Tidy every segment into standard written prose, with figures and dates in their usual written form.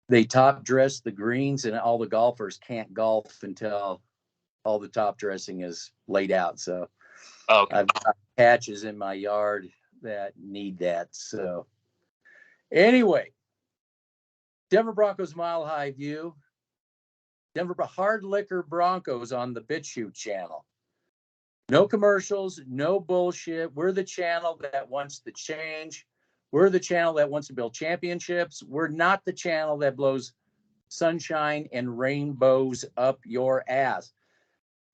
they top dress the greens, and all the golfers can't golf until all the top dressing is laid out. So Okay. I've got patches in my yard that need that. So anyway, Denver Broncos Mile High View, Denver Hard Liquor Broncos on the BitChute channel. No commercials, no bullshit. We're the channel that wants to change. We're the channel that wants to build championships. We're not the channel that blows sunshine and rainbows up your ass.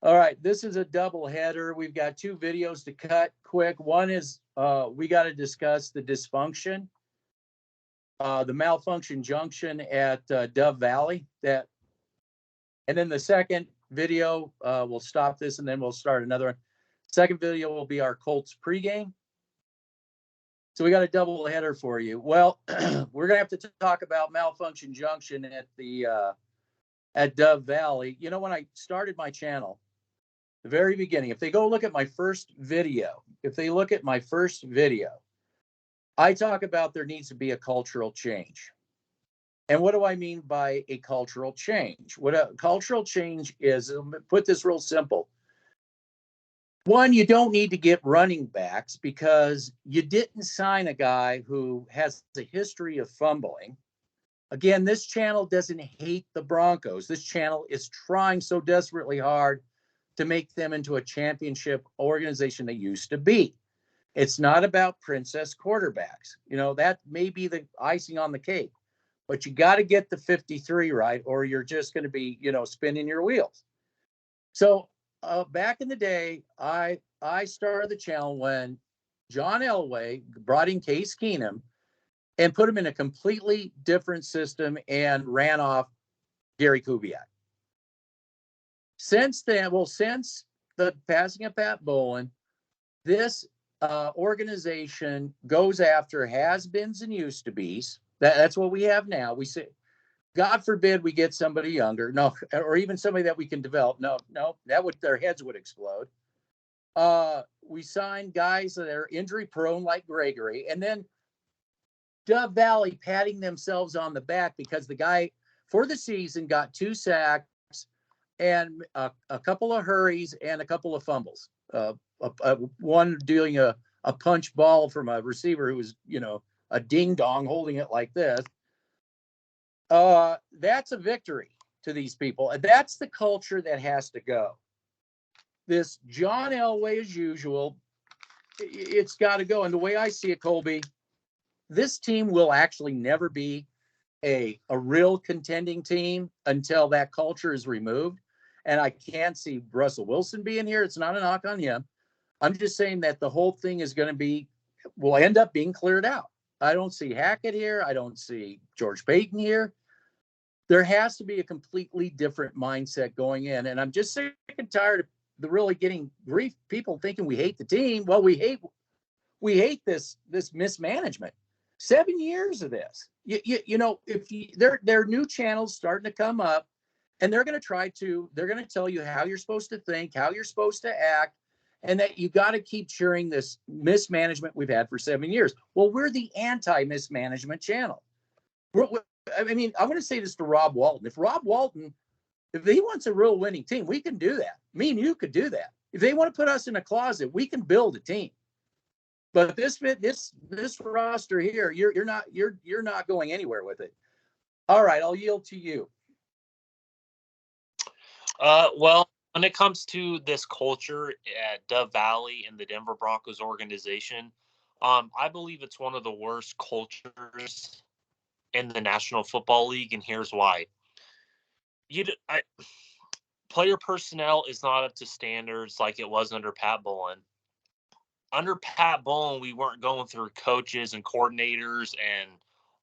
All right, this is a double header. We've got 2 videos to cut quick. One is we got to discuss the dysfunction, the malfunction junction at Dove Valley. And then the second video, we'll stop this and then we'll start another one. Second video will be our Colts pregame. So we got a double header for you. Well, we're gonna have to talk about malfunction junction at Dove Valley. You know, when I started my channel, the very beginning, if they go look at my first video, I talk about there needs to be a cultural change. And what do I mean by a cultural change? What a cultural change is, put this real simple. One, you don't need to get running backs because you didn't sign a guy who has a history of fumbling. Again, this channel doesn't hate the Broncos. This channel is trying so desperately hard to make them into a championship organization they used to be. It's not about princess quarterbacks. You know, that may be the icing on the cake, but you got to get the 53 right, or you're just going to be, you know, spinning your wheels. So back in the day, I started the channel when John Elway brought in Case Keenum and put him in a completely different system and ran off Gary Kubiak. Since then, since the passing of Pat Bowlen, this organization goes after has-beens and used-to-be's. That's what we have now. We say, God forbid we get somebody younger, no, or even somebody that we can develop. No, their heads would explode. We sign guys that are injury-prone like Gregory, and then Dove Valley patting themselves on the back because the guy for the season got 2 sacks and a couple of hurries and a couple of fumbles. One doing a punch ball from a receiver who was, you know, a ding dong holding it like this. That's a victory to these people. And that's the culture that has to go. This John Elway, as usual, it's got to go. And the way I see it, Colby, this team will actually never be a real contending team until that culture is removed. And I can't see Russell Wilson being here. It's not a knock on him. I'm just saying that the whole thing is going to will end up being cleared out. I don't see Hackett here. I don't see George Payton here. There has to be a completely different mindset going in. And I'm just sick and tired of the really getting grief. People thinking we hate the team. Well, we hate this mismanagement. 7 years of this. You know, if there are new channels starting to come up, and they're going to tell you how you're supposed to think, how you're supposed to act, and that you got to keep cheering this mismanagement we've had for 7 years. Well, we're the anti-mismanagement channel. I mean, I want to say this to Rob Walton. If he wants a real winning team, we can do that. Me and you could do that. If they want to put us in a closet, we can build a team. But this roster here, you're not going anywhere with it. All right, I'll yield to you. Well, when it comes to this culture at Dove Valley and the Denver Broncos organization, I believe it's one of the worst cultures in the National Football League, and here's why. Player personnel is not up to standards like it was under Pat Bowlen. Under Pat Bowlen, we weren't going through coaches and coordinators and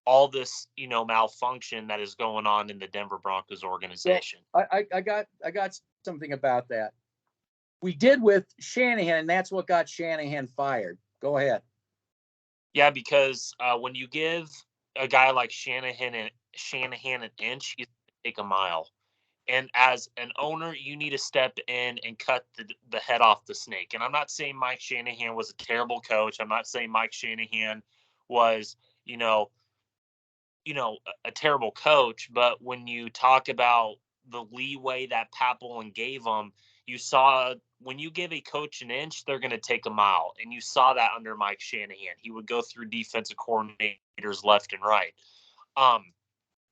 all this, malfunction that is going on in the Denver Broncos organization. Well, I got something about that. We did with Shanahan, and that's what got Shanahan fired. Go ahead. Yeah, because when you give a guy like Shanahan an inch, he's going to take a mile. And as an owner, you need to step in and cut the head off the snake. And I'm not saying Mike Shanahan was a terrible coach. I'm not saying Mike Shanahan was, a terrible coach, but when you talk about the leeway that Pat Bowlen gave them, you saw when you give a coach an inch, they're going to take a mile. And you saw that under Mike Shanahan. He would go through defensive coordinators left and right.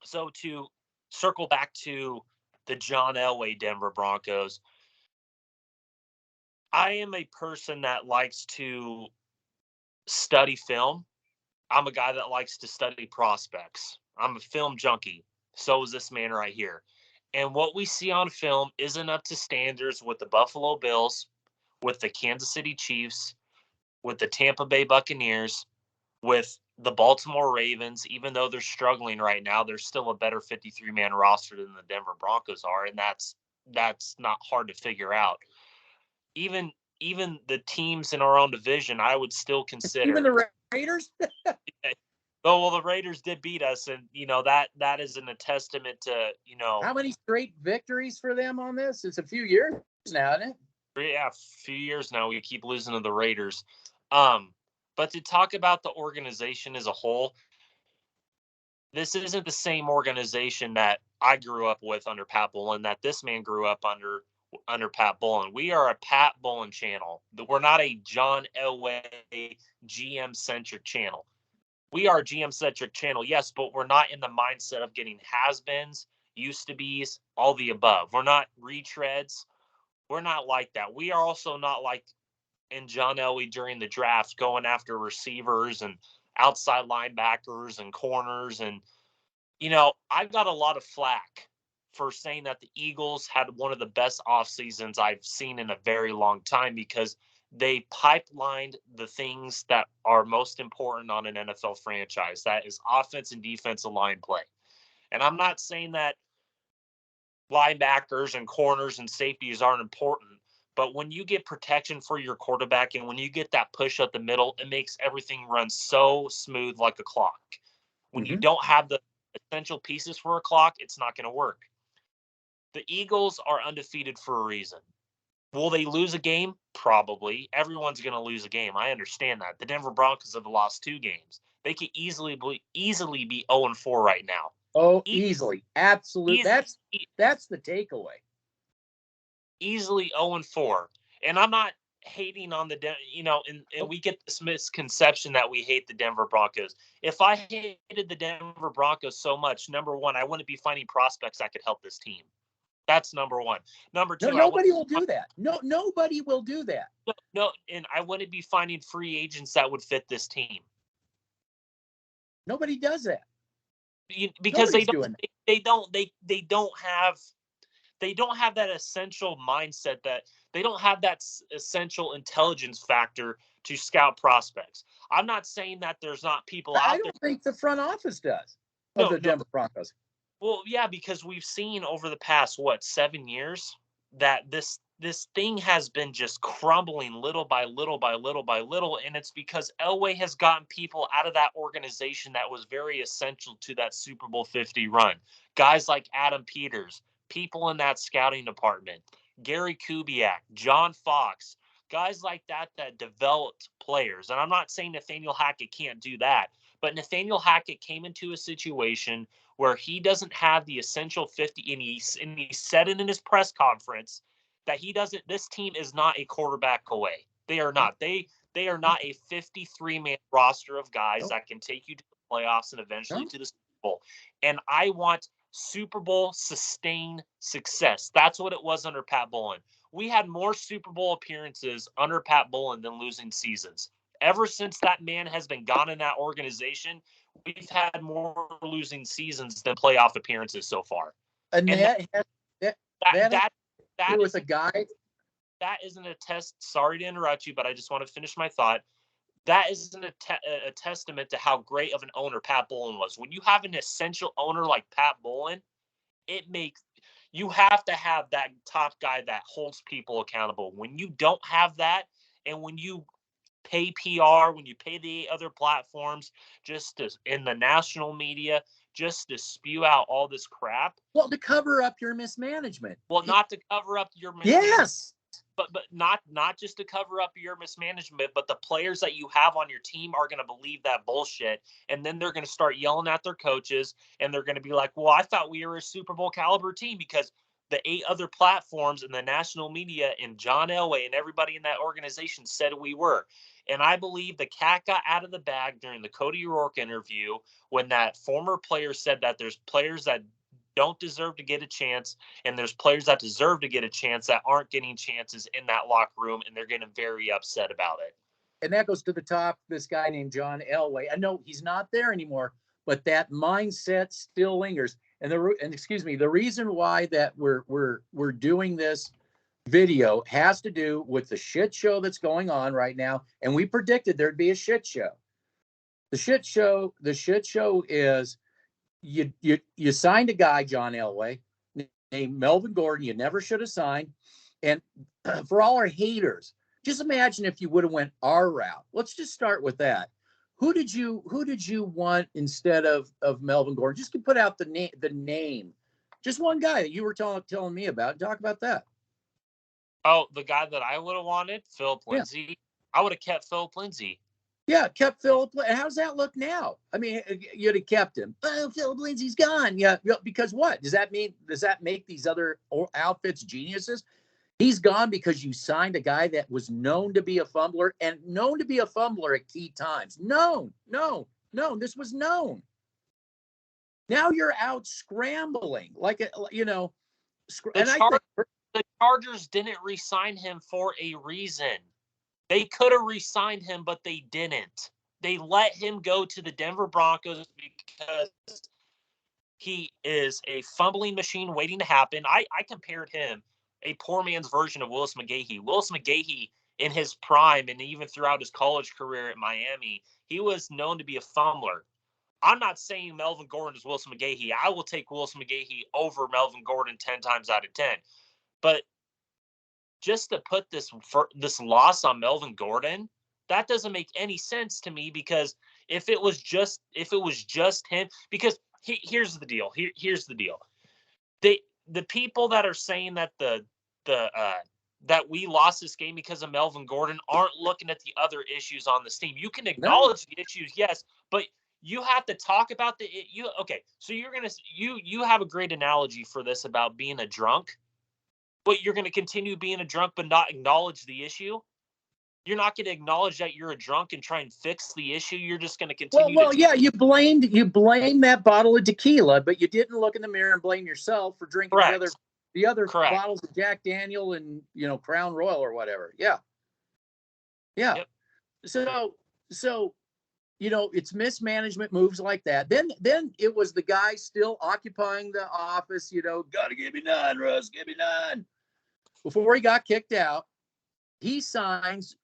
So to circle back to the John Elway Denver Broncos, I am a person that likes to study film. I'm a guy that likes to study prospects. I'm a film junkie. So is this man right here. And what we see on film isn't up to standards with the Buffalo Bills, with the Kansas City Chiefs, with the Tampa Bay Buccaneers, with the Baltimore Ravens. Even though they're struggling right now, they're still a better 53-man roster than the Denver Broncos are, and that's not hard to figure out. Even the teams in our own division, I would still consider. Even the Raiders? Oh, well, the Raiders did beat us, and that is a testament to How many straight victories for them on this? It's a few years now, isn't it? Yeah, a few years now we keep losing to the Raiders. But to talk about the organization as a whole, this isn't the same organization that I grew up with under Pat Bowlen, that this man grew up under Pat Bowlen. We are a Pat Bowlen channel. We're not a John Elway GM-centric channel. We are a GM-centric channel, yes, but we're not in the mindset of getting has-beens, used-to-be's, all the above. We're not retreads. We're not like that. We are also not like in John Elway during the draft going after receivers and outside linebackers and corners. And, I've got a lot of flack for saying that the Eagles had one of the best off seasons I've seen in a very long time because they pipelined the things that are most important on an NFL franchise. That is offense and defensive line play. And I'm not saying that linebackers and corners and safeties aren't important, but when you get protection for your quarterback and when you get that push up the middle, it makes everything run so smooth like a clock. When you don't have the essential pieces for a clock, it's not going to work. The Eagles are undefeated for a reason. Will they lose a game? Probably. Everyone's going to lose a game. I understand that. The Denver Broncos have lost 2 games. They could easily be 0-4 right now. Oh, easily. Absolutely. That's the takeaway. Easily 0-4. And I'm not hating on the and we get this misconception that we hate the Denver Broncos. If I hated the Denver Broncos so much, number one, I wouldn't be finding prospects that could help this team. That's number one. Number two, nobody will do that. No, nobody will do that. No, and I wouldn't be finding free agents that would fit this team. Nobody does that. Because they don't have that essential mindset, that they don't have that essential intelligence factor to scout prospects. I'm not saying that there's not people out there. I don't think the front office does of the Denver Broncos. Well, yeah, because we've seen over the past, 7 years that this thing has been just crumbling little by little by little by little. And it's because Elway has gotten people out of that organization that was very essential to that Super Bowl 50 run. Guys like Adam Peters, people in that scouting department, Gary Kubiak, John Fox, guys like that developed players. And I'm not saying Nathaniel Hackett can't do that, but Nathaniel Hackett came into a situation where he doesn't have the essential 50, and he said it in his press conference that this team is not a quarterback away. They are not. They are not a 53-man roster of guys that can take you to the playoffs and eventually to the Super Bowl. And I want Super Bowl sustained success. That's what it was under Pat Bowlen. We had more Super Bowl appearances under Pat Bowlen than losing seasons. Ever since that man has been gone in that organization, we've had more losing seasons than playoff appearances so far. And that was a guy. That isn't a test. Sorry to interrupt you, but I just want to finish my thought. That isn't a testament to how great of an owner Pat Bowlen was. When you have an essential owner like Pat Bowlen, you have to have that top guy that holds people accountable. When you don't have that, and when you pay PR, when you pay the other platforms, in the national media, just to spew out all this crap. Well, to cover up your mismanagement. Well, not to cover up your mismanagement. Yes. but not just to cover up your mismanagement, but the players that you have on your team are going to believe that bullshit, and then they're going to start yelling at their coaches, and they're going to be like, well, I thought we were a Super Bowl caliber team because the 8 other platforms and the national media and John Elway and everybody in that organization said we were. And I believe the cat got out of the bag during the Cody Rourke interview when that former player said that there's players that don't deserve to get a chance, and there's players that deserve to get a chance that aren't getting chances in that locker room, and they're getting very upset about it. And that goes to the top, this guy named John Elway. I know he's not there anymore, but that mindset still lingers. And the reason why that we're doing this video has to do with the shit show that's going on right now. And we predicted there'd be a shit show. The shit show is you signed a guy, John Elway, named Melvin Gordon. You never should have signed. And for all our haters, just imagine if you would have went our route. Let's just start with that. Who did you want instead of Melvin Gordon? Just to put out the name. Just one guy that you were telling me about. Talk about that. Oh, the guy that I would have wanted, Philip Lindsay. Yeah. I would have kept Philip Lindsay. Yeah, kept Philip. How's that look now? I mean, you'd have kept him. Oh, Philip Lindsay's gone. Yeah, because what? Does that make these other outfits geniuses? He's gone because you signed a guy that was known to be a fumbler and known to be a fumbler at key times. No, this was known. Now you're out scrambling like, The Chargers didn't re-sign him for a reason. They could have re-signed him, but they didn't. They let him go to the Denver Broncos because he is a fumbling machine waiting to happen. I compared him a poor man's version of Willis McGahee. Willis McGahee in his prime and even throughout his college career at Miami, he was known to be a fumbler. I'm not saying Melvin Gordon is Willis McGahee. I will take Willis McGahee over Melvin Gordon 10 times out of 10. But just to put this loss on Melvin Gordon, that doesn't make any sense to me, because if it was just him, because here's the deal. Here's the deal. The people that are saying that that we lost this game because of Melvin Gordon aren't looking at the other issues on this team. You can acknowledge the issues, yes, but you have to talk about okay. So you have a great analogy for this about being a drunk, but you're going to continue being a drunk but not acknowledge the issue. You're not going to acknowledge that you're a drunk and try and fix the issue. You're just going to continue. Well, yeah, you blamed that bottle of tequila, but you didn't look in the mirror and blame yourself for drinking the other bottles of Jack Daniel and Crown Royal or whatever. Yeah. Yep. So it's mismanagement moves like that. Then it was the guy still occupying the office. Gotta give me 9, Russ, give me 9. Before he got kicked out, he signs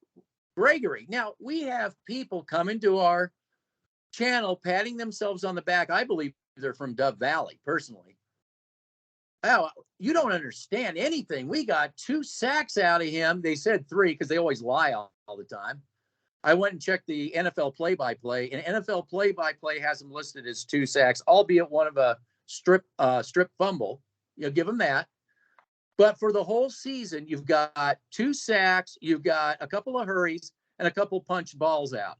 Gregory. Now, we have people coming to our channel patting themselves on the back. I believe they're from Dove Valley, personally. Oh, you don't understand anything. We got 2 sacks out of him. They said 3 because they always lie all the time. I went and checked the NFL play-by-play, and NFL play-by-play has him listed as 2 sacks, albeit one of a strip fumble. Give him that. But for the whole season, you've got 2 sacks, you've got a couple of hurries, and a couple punch balls out.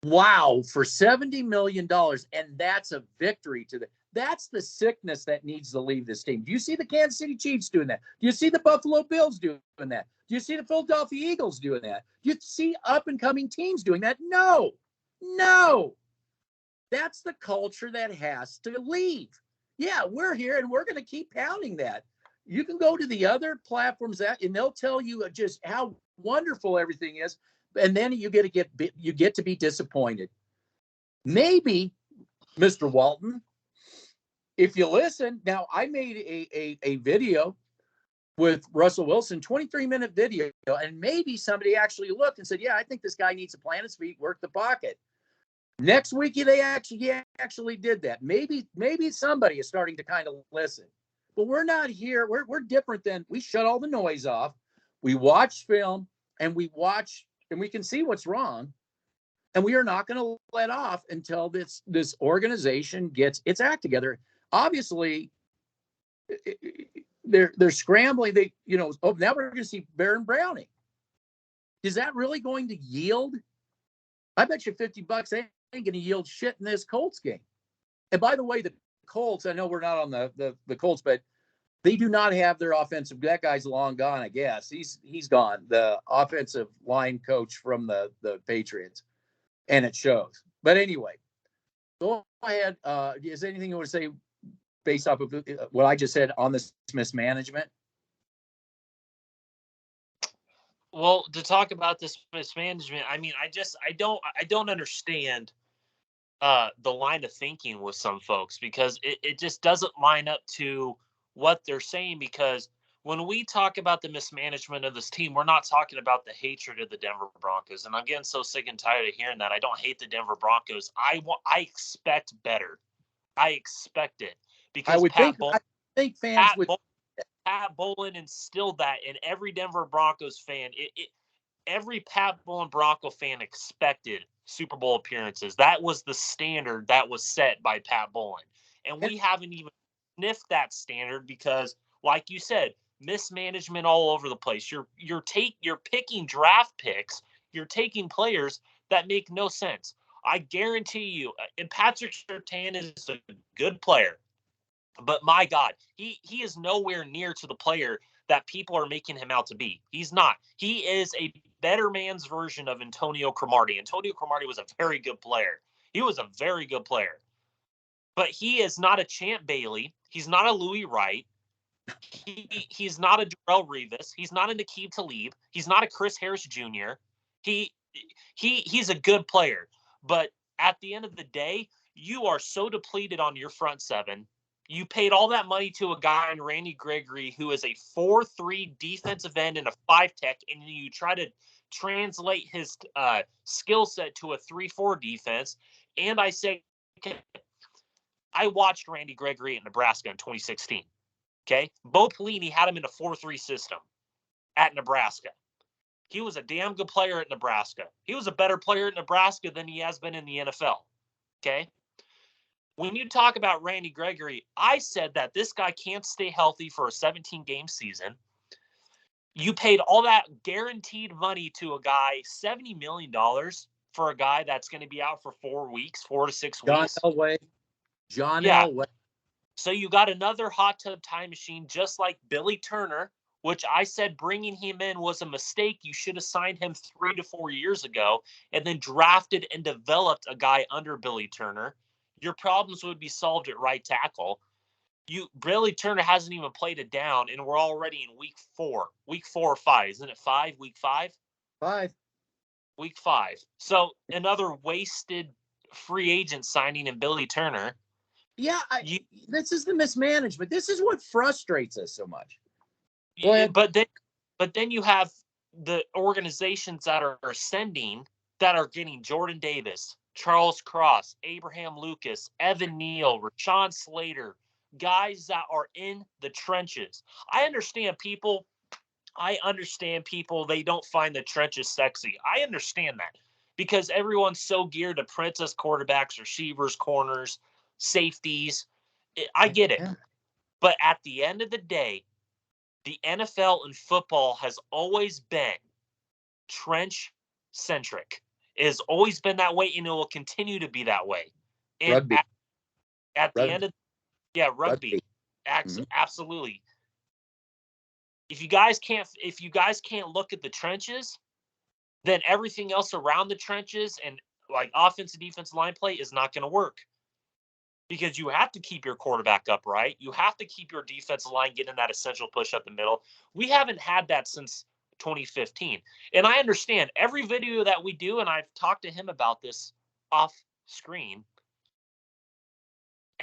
Wow, for $70 million, and that's a victory that's the sickness that needs to leave this team. Do you see the Kansas City Chiefs doing that? Do you see the Buffalo Bills doing that? Do you see the Philadelphia Eagles doing that? Do you see up-and-coming teams doing that? No. That's the culture that has to leave. Yeah, we're here, and we're going to keep pounding that. You can go to the other platforms and they'll tell you just how wonderful everything is, and then you get to be disappointed. Maybe, Mr. Walton, if you listen, now I made a video with Russell Wilson, 23-minute video, and maybe somebody actually looked and said, yeah, I think this guy needs to plant his feet, work the pocket. Next week, they actually did that. Maybe somebody is starting to kind of listen. But we're not here. We're different than, we shut all the noise off. We watch film and we can see what's wrong. And we are not going to let off until this organization gets its act together. Obviously, they're scrambling. Oh, now we're going to see Baron Browning. Is that really going to yield? I bet you $50 ain't going to yield shit in this Colts game. And by the way, the Colts, I know we're not on the Colts, but they do not have their offensive. That guy's long gone, I guess. He's gone. The offensive line coach from the Patriots, and it shows. But anyway, go ahead. Is there anything you want to say based off of what I just said on this mismanagement? Well, to talk about this mismanagement, I mean, I don't understand the line of thinking with some folks, because it just doesn't line up to what they're saying. Because when we talk about the mismanagement of this team, we're not talking about the hatred of the Denver Broncos. And I'm getting so sick and tired of hearing that. I don't hate the Denver Broncos. I expect better. I expect it, because I think fans would. Pat Bowlen instilled that in every Denver Broncos fan. Every Pat Bowlen Bronco fan expected Super Bowl appearances. That was the standard that was set by Pat Bowlen. And we haven't even sniffed that standard because, like you said, mismanagement all over the place. You're picking draft picks. You're taking players that make no sense. I guarantee you, and Patrick Surtain is a good player. But my God, he is nowhere near to the player that people are making him out to be. He's not. He is a better man's version of Antonio Cromartie. Antonio Cromartie was a very good player. He was a very good player. But he is not a Champ Bailey. He's not a Louis Wright. He's not a Darrelle Revis. He's not a Nakeem Talib. He's not a Chris Harris Jr. He's a good player. But at the end of the day, you are so depleted on your front seven. You paid all that money to a guy in Randy Gregory who is a 4-3 defensive end and a 5-tech, and you try to translate his skill set to a 3-4 defense. And I say, okay, I watched Randy Gregory at Nebraska in 2016. Okay, Bo Pelini had him in a 4-3 system at Nebraska. He was a damn good player at Nebraska. He was a better player at Nebraska than he has been in the NFL. Okay. When you talk about Randy Gregory, I said that this guy can't stay healthy for a 17-game season. You paid all that guaranteed money to a guy, $70 million for a guy that's going to be out for 4 weeks, 4 to 6 weeks. John Elway. So you got another hot tub time machine, just like Billy Turner, which I said bringing him in was a mistake. You should have signed him 3 to 4 years ago and then drafted and developed a guy under Billy Turner. Your problems would be solved at right tackle. Billy Turner hasn't even played it down, and we're already in week 4 or 5. Isn't it 5? Week 5? 5. Week 5. So another wasted free agent signing in Billy Turner. Yeah, this is the mismanagement. This is what frustrates us so much. But then you have the organizations that are sending, that are getting Jordan Davis, Charles Cross, Abraham Lucas, Evan Neal, Rashawn Slater, guys that are in the trenches. I understand people, they don't find the trenches sexy. I understand that because everyone's so geared to princess quarterbacks, receivers, corners, safeties. I get it. Yeah. But at the end of the day, the NFL and football has always been trench-centric. It has always been that way, and it will continue to be that way. And rugby. At the end of rugby. Absolutely. If you guys can't look at the trenches, then everything else around the trenches and like offensive defensive line play is not going to work. Because you have to keep your quarterback upright. You have to keep your defensive line getting that essential push up the middle. We haven't had that since 2015. And I understand every video that we do, and I've talked to him about this off screen,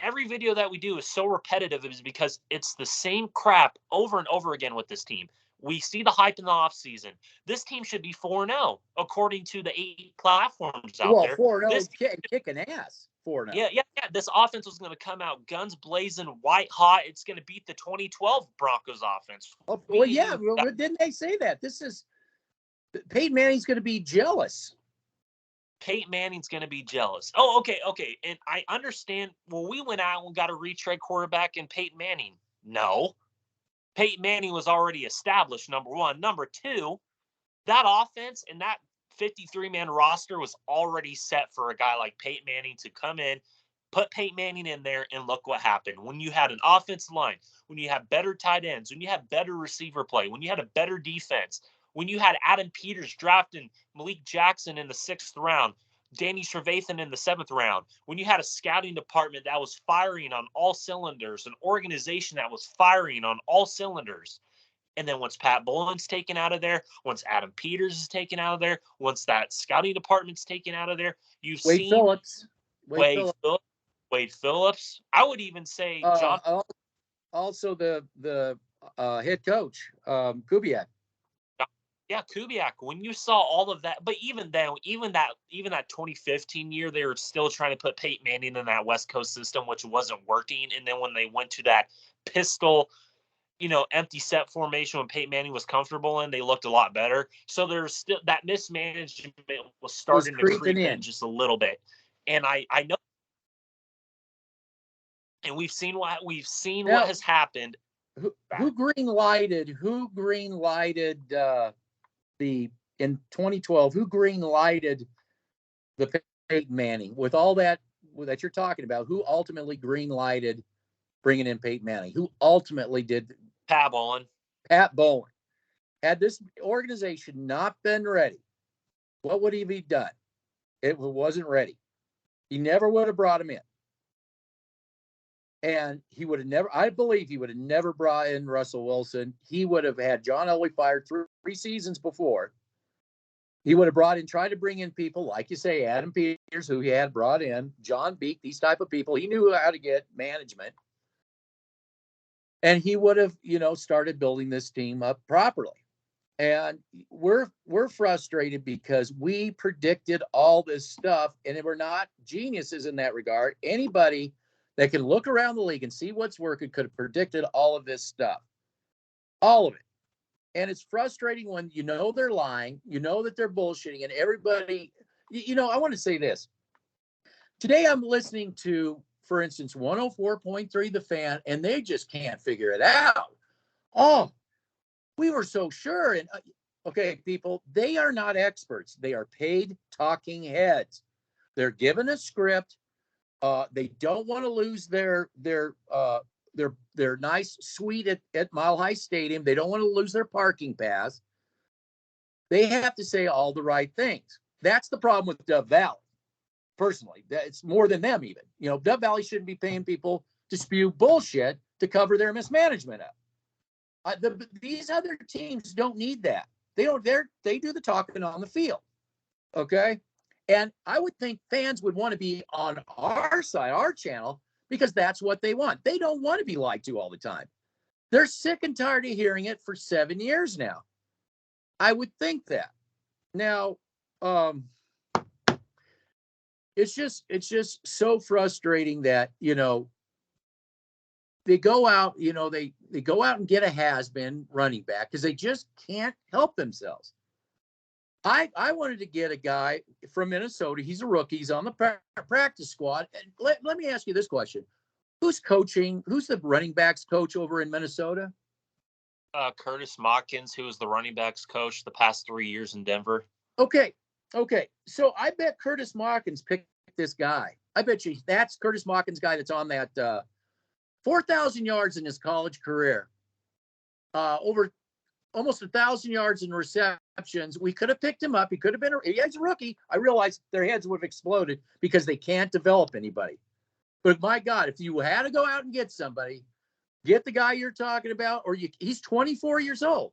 every video that we do is so repetitive is because it's the same crap over and over again with this team. We see the hype in the offseason. This team should be 4-0, according to the 8 platforms out there. 4-0 kicking ass. 4-0. Yeah. This offense was going to come out guns blazing, white hot. It's going to beat the 2012 Broncos offense. Oh, well, yeah. Well, didn't they say that? Peyton Manning's going to be jealous. Peyton Manning's going to be jealous. Oh, okay. And I understand. Well, we went out and got a retread quarterback in Peyton Manning. No. Peyton Manning was already established, number one. Number two, that offense and that 53-man roster was already set for a guy like Peyton Manning to come in, put Peyton Manning in there, and look what happened. When you had an offensive line, when you had better tight ends, when you had better receiver play, when you had a better defense, when you had Adam Peters drafting Malik Jackson in the 6th round, Danny Trevathan in the 7th round, when you had a scouting department that was firing on all cylinders, an organization that was firing on all cylinders. And then once Pat Bowlen's taken out of there, once Adam Peters is taken out of there, once that scouting department's taken out of there, you've Wade seen Phillips. Wade Phillips. I would even say John. Also the head coach, Kubiak. Yeah, Kubiak. When you saw all of that, but even then, even that 2015 year, they were still trying to put Peyton Manning in that West Coast system, which wasn't working. And then when they went to that pistol, empty set formation when Peyton Manning was comfortable in, they looked a lot better. So there's still that mismanagement was starting to creep in just a little bit. And I know, and we've seen what has happened. Who green lighted in 2012? Who green lighted the Peyton Manning with all that you're talking about? Who ultimately green lighted bringing in Peyton Manning? Who ultimately did? Pat Bowlen. Pat Bowlen. Had this organization not been ready, what would he have done? It wasn't ready. He never would have brought him in. And he would have never, I believe he would have never brought in Russell Wilson. He would have had John Elway fired 3 seasons before. He would have tried to bring in people, like you say, Adam Peters, who he had brought in, John Beek, these type of people. He knew how to get management. And he would have, started building this team up properly. And we're frustrated because we predicted all this stuff, and we're not geniuses in that regard. Anybody that can look around the league and see what's working could have predicted all of this stuff. All of it. And it's frustrating when they're lying, that they're bullshitting, and everybody, I want to say this. Today I'm listening to, for instance, 104.3 The Fan, and they just can't figure it out. Oh, we were so sure. And okay, people, they are not experts. They are paid talking heads. They're given a script. They don't want to lose their nice suite at Mile High Stadium. They don't want to lose their parking pass. They have to say all the right things. That's the problem with Dove Valley. Personally, it's more than them even. Dove Valley shouldn't be paying people to spew bullshit to cover their mismanagement up. These other teams don't need that. They don't. They do the talking on the field. Okay. And I would think fans would want to be on our side, our channel, because that's what they want. They don't want to be lied to all the time. They're sick and tired of hearing it for 7 years now. I would think that. Now, it's just so frustrating that, they go out, they go out and get a has-been running back because they just can't help themselves. I wanted to get a guy from Minnesota. He's a rookie. He's on the practice squad. And let me ask you this question. Who's coaching? Who's the running backs coach over in Minnesota? Curtis Motkins, who was the running backs coach the past 3 years in Denver. Okay. So I bet Curtis Motkins picked this guy. I bet you that's Curtis Motkins' guy that's on that 4,000 yards in his college career. Over almost 1,000 yards in receptions. We could have picked him up. He's a rookie. I realized their heads would have exploded because they can't develop anybody. But my God, if you had to go out and get somebody, get the guy you're talking about, or he's 24 years old,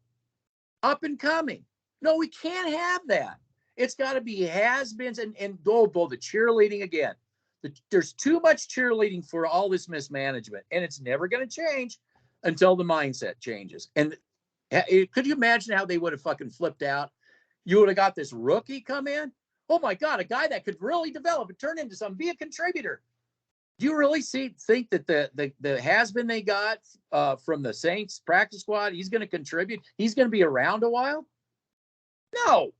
up and coming. No, we can't have that. It's got to be has-beens and go the cheerleading again. There's too much cheerleading for all this mismanagement, and it's never going to change until the mindset changes. And could you imagine how they would have fucking flipped out? You would have got this rookie come in. Oh my God, a guy that could really develop and turn into something, be a contributor. Do you really think that the has-been they got from the Saints practice squad, he's going to contribute? He's going to be around a while? No.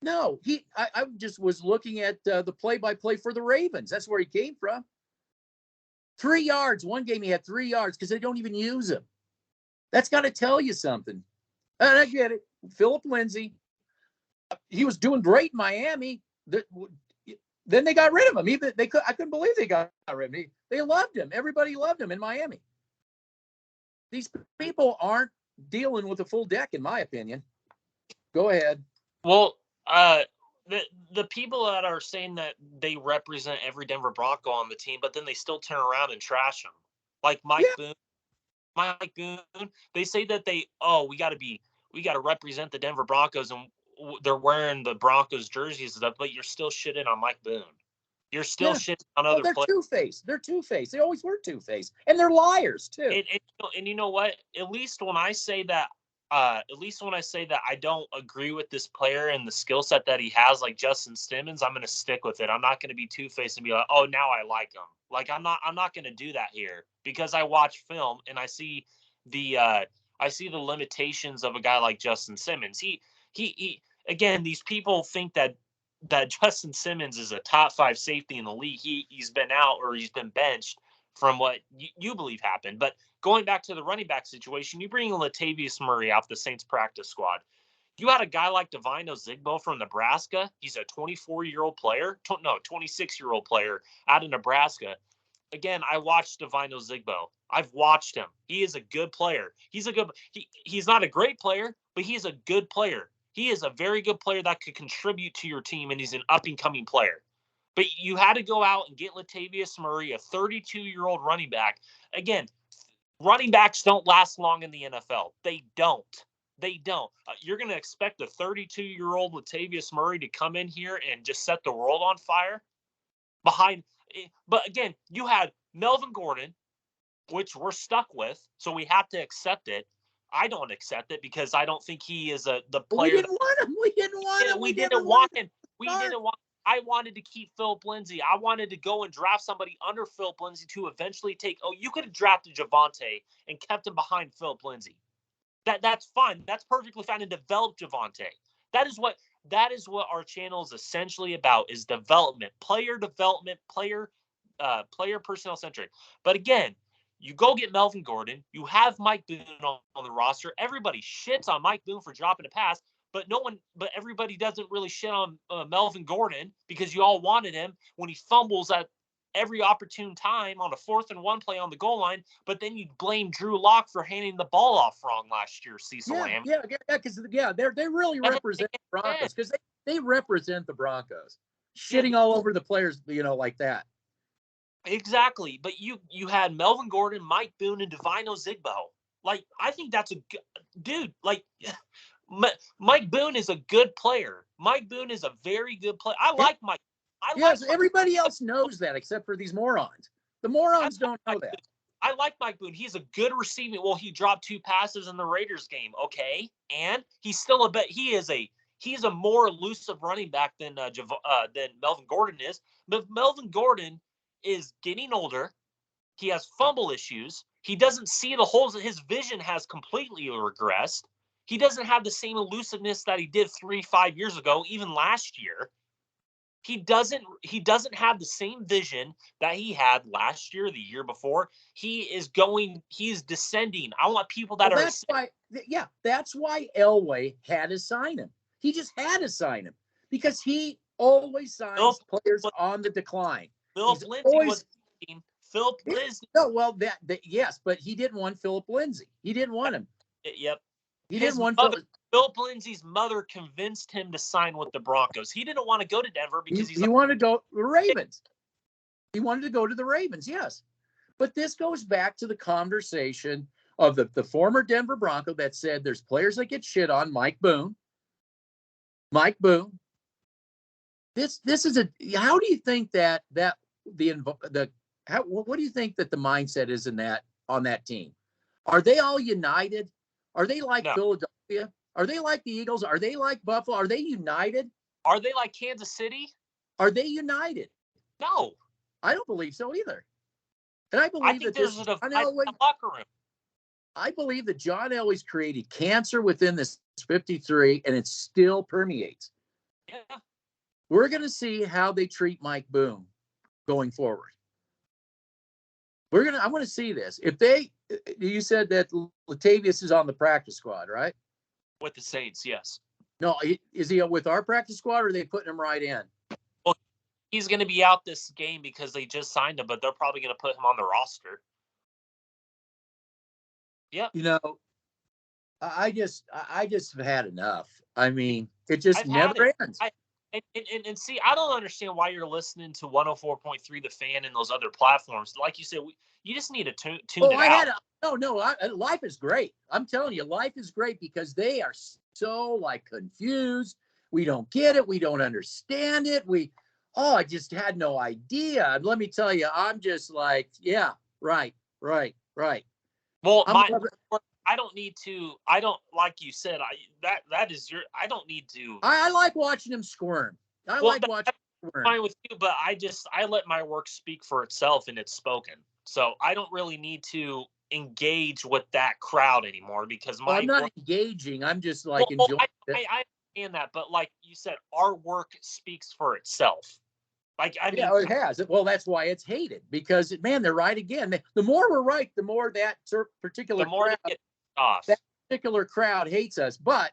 I just was looking at the play-by-play for the Ravens. That's where he came from. 3 yards. One game he had 3 yards because they don't even use him. That's got to tell you something. And I get it. Philip Lindsay, he was doing great in Miami. Then they got rid of him. I couldn't believe they got rid of him. They loved him. Everybody loved him in Miami. These people aren't dealing with a full deck, in my opinion. Go ahead. Well, the people that are saying that they represent every Denver Bronco on the team, but then they still turn around and trash them, like Mike Boone. Mike Boone. They say that we got to represent the Denver Broncos, and they're wearing the Broncos jerseys and stuff, but you're still shitting on Mike Boone. You're still shitting on other players. They're two-faced. They're two-faced. They always were two-faced, and they're liars too. And you know what? At least when I say that I don't agree with this player and the skill set that he has, like Justin Simmons, I'm going to stick with it. I'm not going to be two-faced and be like, oh, now I like him. Like I'm not going to do that here, because I watch film and I see the limitations of a guy like Justin Simmons. He again, these people think that Justin Simmons is a top 5 safety in the league. He's been out, or he's been benched from what you believe happened. But going back to the running back situation, you bring Latavius Murray off the Saints practice squad. You had a guy like Devine Ozigbo from Nebraska. He's a 24-year-old player. 26-year-old player out of Nebraska. Again, I watched Devine Ozigbo. I've watched him. He is a good player. He's not a great player, but he is a good player. He is a very good player that could contribute to your team, and he's an up-and-coming player. But you had to go out and get Latavius Murray, a 32-year-old running back. Again, running backs don't last long in the NFL. They don't. You're going to expect a 32-year-old Latavius Murray to come in here and just set the world on fire behind. But again, you had Melvin Gordon, which we're stuck with, so we have to accept it. I don't accept it because I don't think he is the player. We didn't want him. We didn't want him. We didn't want him. I wanted to keep Philip Lindsay. I wanted to go and draft somebody under Philip Lindsay to eventually take. Oh, you could have drafted Javonte and kept him behind Philip Lindsay. That's fine. That's perfectly fine, and develop Javonte. That is what our channel is essentially about: is development, player personnel centric. But again, you go get Melvin Gordon. You have Mike Boone on the roster. Everybody shits on Mike Boone for dropping a pass, but everybody doesn't really shit on Melvin Gordon because you all wanted him when he fumbles at every opportune time on a 4th and 1 play on the goal line. But then you blame Drew Lock for handing the ball off wrong last year, Cecil Lamb. Because they really represent the Broncos, because they represent the Broncos, shitting all over the players, like that. Exactly. But you had Melvin Gordon, Mike Boone, and Devine Ozigbo. Like, I think that's a dude. Like, Mike Boone is a good player. Mike Boone is a very good player. I like Mike. Everybody else knows that except for these morons. The morons don't know that. I like Mike Boone. He's a good receiving. Well, he dropped 2 passes in the Raiders game. Okay. And he's still he's a more elusive running back than Melvin Gordon is. But Melvin Gordon is getting older. He has fumble issues. He doesn't see the holes. His vision has completely regressed. He doesn't have the same elusiveness that he did 3-5 years ago, even last year. He doesn't have the same vision that he had last year, the year before. He's descending. I want people that that's why Elway had to sign him. He just had to sign him because he always signs players on the decline. Philip Lindsay. No, well, yes, but he didn't want Philip Lindsay. He didn't want him. Yep. He didn't want Philip Lindsay's mother convinced him to sign with the Broncos. He didn't want to go to Denver because he wanted to go to the Ravens. He wanted to go to the Ravens, yes. But this goes back to the conversation of the former Denver Bronco that said there's players that get shit on. Mike Boone. This is how do you think what do you think that the mindset is on that team? Are they all united? Are they like Philadelphia? Are they like the Eagles? Are they like Buffalo? Are they united? Are they like Kansas City? Are they united? No. I don't believe so either. And I believe that there's a locker room. I believe that John Elway's created cancer within this 53, and it still permeates. Yeah. We're going to see how they treat Mike Boone going forward. I want to see this. If you said that Latavius is on the practice squad, right? With the Saints, yes. No, is he with our practice squad, or are they putting him right in? Well, he's going to be out this game because they just signed him, but they're probably going to put him on the roster. Yeah. I just have had enough. I mean, it just I've never ends. And see, I don't understand why you're listening to 104.3 The Fan and those other platforms. Like you said, you just need to tune it out. Life is great. I'm telling you, life is great because they are so confused. We don't get it. We don't understand it. I just had no idea. And let me tell you, I'm just like, yeah, right. Well, I don't need to. I don't, like you said. I don't need to. I like watching him squirm. Watching him squirm. Fine with you, but I let my work speak for itself, and it's spoken. So I don't really need to engage with that crowd anymore because I'm not engaging. I'm just enjoying it. I understand that, but like you said, our work speaks for itself. It has. Well, that's why it's hated because, man, they're right again. The more we're right, the more that particular crowd hates us. But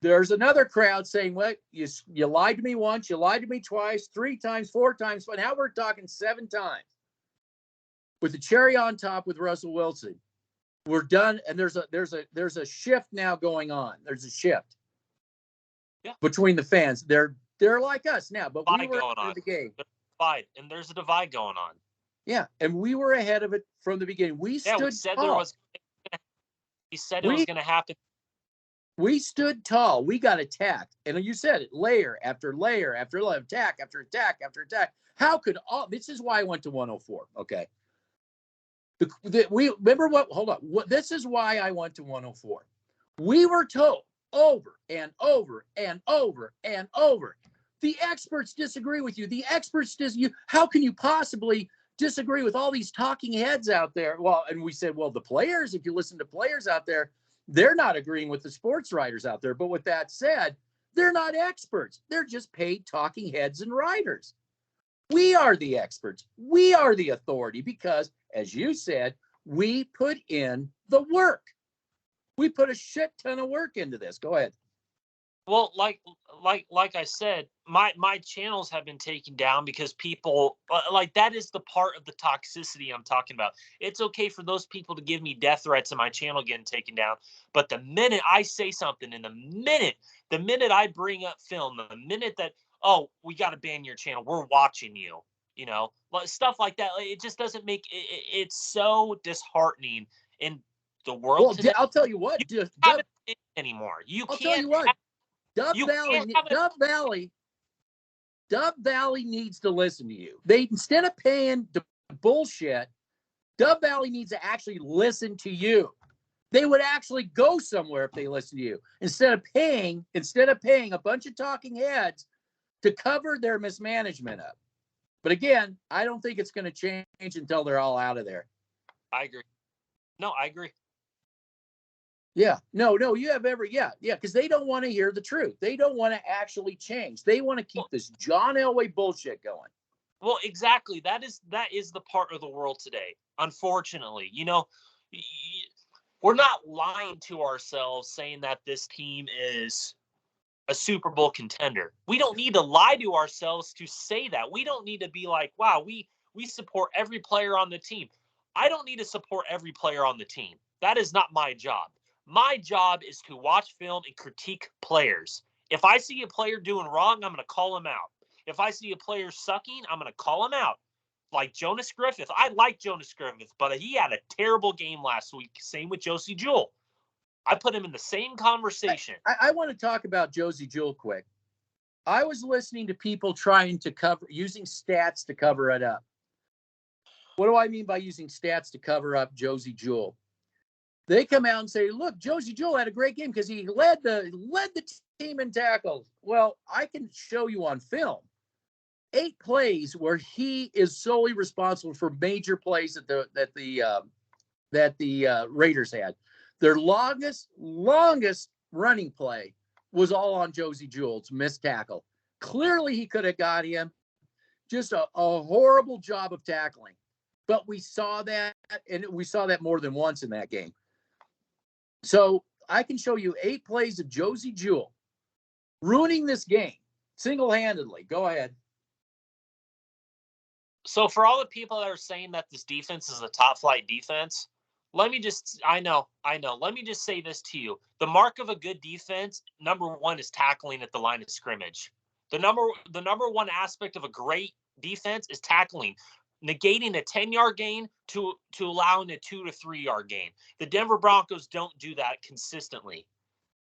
there's another crowd saying, well, you lied to me once, you lied to me twice, 3 times, 4 times, but now we're talking 7 times. With the cherry on top with Russell Wilson, we're done. And there's a shift now going on. There's a shift between the fans. They're like us now, but we were ahead of the game. And there's a divide going on. Yeah, and we were ahead of it from the beginning. We said tall. He said it was going to happen. We stood tall. We got attacked. And you said it, layer after layer after layer, attack after attack after attack. How could this is why I went to 104, okay? This is why I went to 104. We were told over and over and over and over. The experts disagree with you. The experts how can you possibly disagree with all these talking heads out there? Well, and we said, well, the players, if you listen to players out there, they're not agreeing with the sports writers out there. But with that said, they're not experts. They're just paid talking heads and writers. We are the experts. We are the authority because, as you said, we put in the work. We put a shit ton of work into this. Go ahead. Well, like I said, my channels have been taken down because people that is the part of the toxicity I'm talking about. It's okay for those people to give me death threats and my channel getting taken down, but the minute I say something and the minute I bring up film, the minute that we got to ban your channel, we're watching you, stuff like that. It just doesn't make it's so disheartening in the world. Well, today. I'll tell you what, you can't anymore. I'll tell you what. Dove Valley needs to listen to you. Instead of paying the bullshit, Dove Valley needs to actually listen to you. They would actually go somewhere if they listen to you instead of paying a bunch of talking heads to cover their mismanagement up. But again, I don't think it's going to change until they're all out of there. I agree. No, I agree. Yeah, no, you have because they don't want to hear the truth. They don't want to actually change. They want to keep this John Elway bullshit going. Well, exactly. That is the part of the world today. Unfortunately, we're not lying to ourselves saying that this team is a Super Bowl contender. We don't need to lie to ourselves to say that. We don't need to be like, wow, we support every player on the team. I don't need to support every player on the team. That is not my job. My job is to watch film and critique players. If I see a player doing wrong, I'm going to call him out. If I see a player sucking, I'm going to call him out. Like Jonas Griffith. I like Jonas Griffith, but he had a terrible game last week. Same with Josie Jewell. I put him in the same conversation. I want to talk about Josie Jewell quick. I was listening to people trying to using stats to cover it up. What do I mean by using stats to cover up Josie Jewell? They come out and say, look, Josie Jewell had a great game because he led the team in tackles. Well, I can show you on film 8 plays where he is solely responsible for major plays that the Raiders had. Their longest running play was all on Josie Jewell's missed tackle. Clearly, he could have got him. Just a horrible job of tackling. But we saw that, and we saw that more than once in that game. So I can show you 8 plays of Josie Jewell ruining this game single-handedly. Go ahead. So for all the people that are saying that this defense is a top flight defense, let me just say this to you. The mark of a good defense, number one, is tackling at the line of scrimmage. The number one aspect of a great defense is tackling, negating a 10-yard gain to allowing a 2 to 3 yard gain. The Denver Broncos don't do that consistently.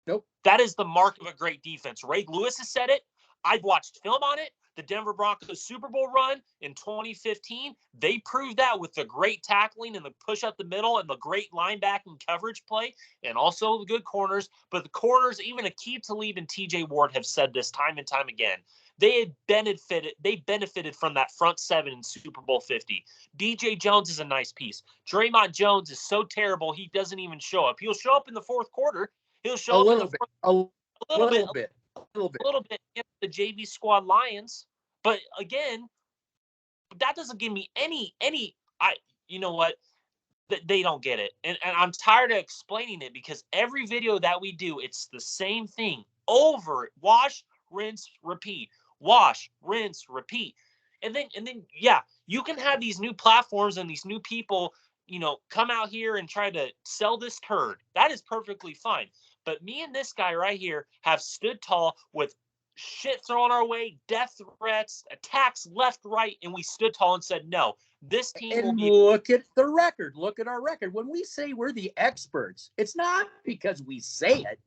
Nope. That is the mark of a great defense. Ray Lewis has said it. I've watched film on it. The Denver Broncos Super Bowl run in 2015, they proved that with the great tackling and the push up the middle and the great linebacking coverage play and also the good corners. But the corners, even Aqib Talib and TJ Ward have said this time and time again. They benefited from that front seven in Super Bowl 50. DJ Jones is a nice piece. Draymond Jones is so terrible he doesn't even show up. He'll show up in the fourth quarter. He'll show up in the fourth a little bit in the JV squad Lions, but again, that doesn't give me any. You know what? They don't get it, and I'm tired of explaining it because every video that we do, it's the same thing over. Wash, rinse, repeat. Wash, rinse, repeat, and then yeah, you can have these new platforms and these new people, come out here and try to sell this turd. That is perfectly fine. But me and this guy right here have stood tall with shit thrown our way, death threats, attacks left, right, and we stood tall and said, no, this team will be. Look at the record. Look at our record. When we say we're the experts, it's not because we say it.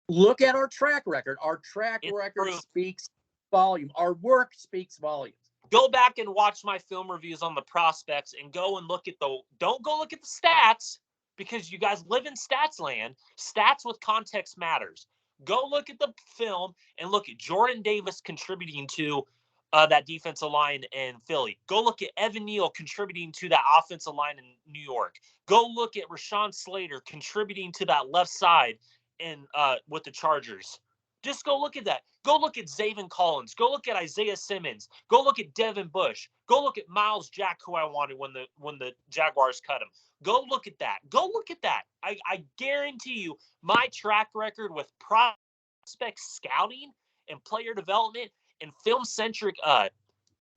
Look at our track record. Our track record speaks volume. Our work speaks volume. Go back and watch my film reviews on the prospects and go and look at don't go look at the stats. Because you guys live in stats land. Stats with context matters. Go look at the film and look at Jordan Davis contributing to that defensive line in Philly. Go look at Evan Neal contributing to that offensive line in New York. Go look at Rashawn Slater contributing to that left side with the Chargers. Just go look at that. Go look at Zaven Collins. Go look at Isaiah Simmons. Go look at Devin Bush. Go look at Miles Jack, who I wanted when the Jaguars cut him. Go look at that. Go look at that. I guarantee you my track record with prospect scouting and player development and film-centric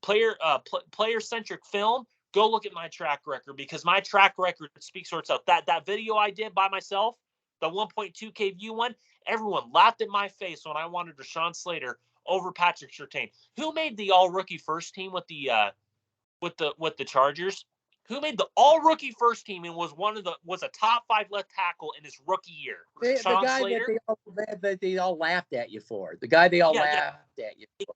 player-centric film, go look at my track record because my track record speaks for itself. That video I did by myself, the 1.2K view one, everyone laughed in my face when I wanted Rashawn Slater over Patrick Surtain. Who made the all-rookie first team with the Chargers? Who made the all-rookie first team and was a top 5 left tackle in his rookie year? The guy Slater? that they all laughed at you for. The guy they all laughed at you for.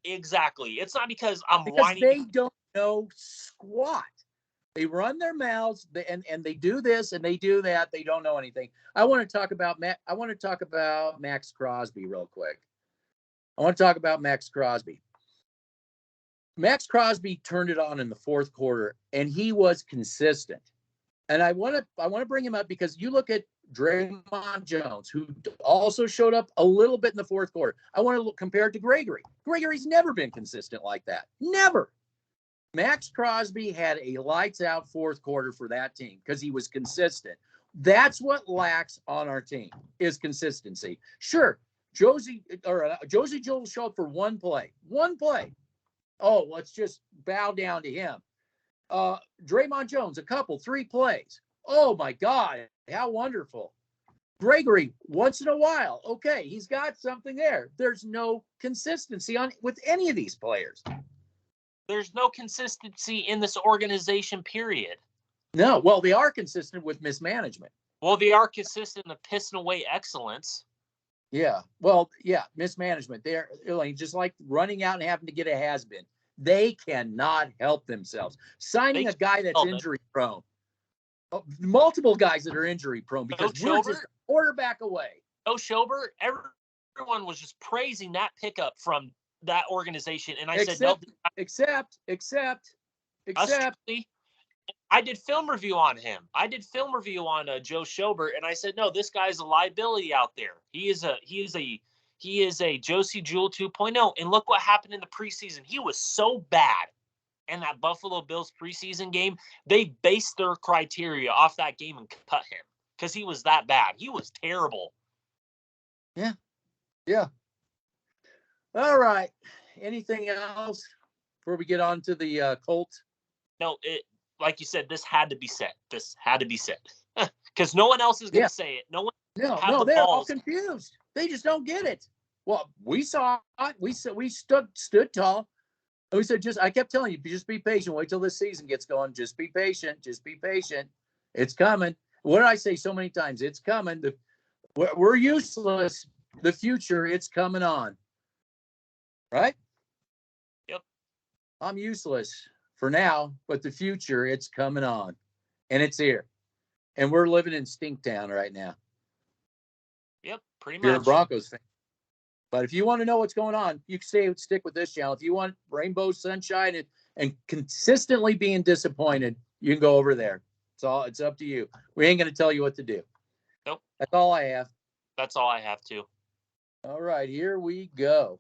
Exactly. It's not because whining. They don't know squat. They run their mouths and they do this and they do that. They don't know anything. I want to talk about Max Crosby real quick. Max Crosby turned it on in the fourth quarter, and he was consistent. And I want to bring him up because you look at Draymond Jones, who also showed up a little bit in the fourth quarter. I want to compare it to Gregory. Gregory's never been consistent like that. Never. Max Crosby had a lights-out fourth quarter for that team because he was consistent. That's what lacks on our team is consistency. Sure, Josie Jewell showed up for one play. Oh, let's just bow down to him. Draymond Jones, 3 plays. Oh, my God, how wonderful. Gregory, once in a while. Okay, he's got something there. There's no consistency with any of these players. There's no consistency in this organization, period. No, well, they are consistent with mismanagement. Well, they are consistent in pissing away excellence. Yeah, well, yeah, mismanagement. They're just like running out and having to get a has-been. They cannot help themselves. Signing a guy that's injury-prone. Multiple guys that are injury-prone because we're just a quarterback away. Schobert, everyone was just praising that pickup from that organization, and I said no. Except. I did film review on him. I did film review on Joe Schobert, and I said no, this guy's a liability out there. He is a Josie Jewell 2.0, and look what happened in the preseason. He was so bad. and that Buffalo Bills preseason game, they based their criteria off that game and cut him because he was that bad. He was terrible. Yeah. Yeah. All right. Anything else before we get on to the Colts? No, like you said, this had to be said. This had to be said because no one else is going to say it. No one. No, they're all confused. They just don't get it. Well, we saw it. We stood tall. And we said, I kept telling you, just be patient. Wait till this season gets going. Just be patient. Just be patient. It's coming. What did I say so many times? It's coming. We're useless. The future, it's coming on. Right? Yep. I'm useless for now, but the future, it's coming on. And it's here. And we're living in Stinktown right now. Yep, pretty much. You're a Broncos fan. But if you want to know what's going on, you can stick with this channel. If you want rainbow sunshine and consistently being disappointed, you can go over there. It's up to you. We ain't going to tell you what to do. Nope. That's all I have. That's all I have too. All right, here we go.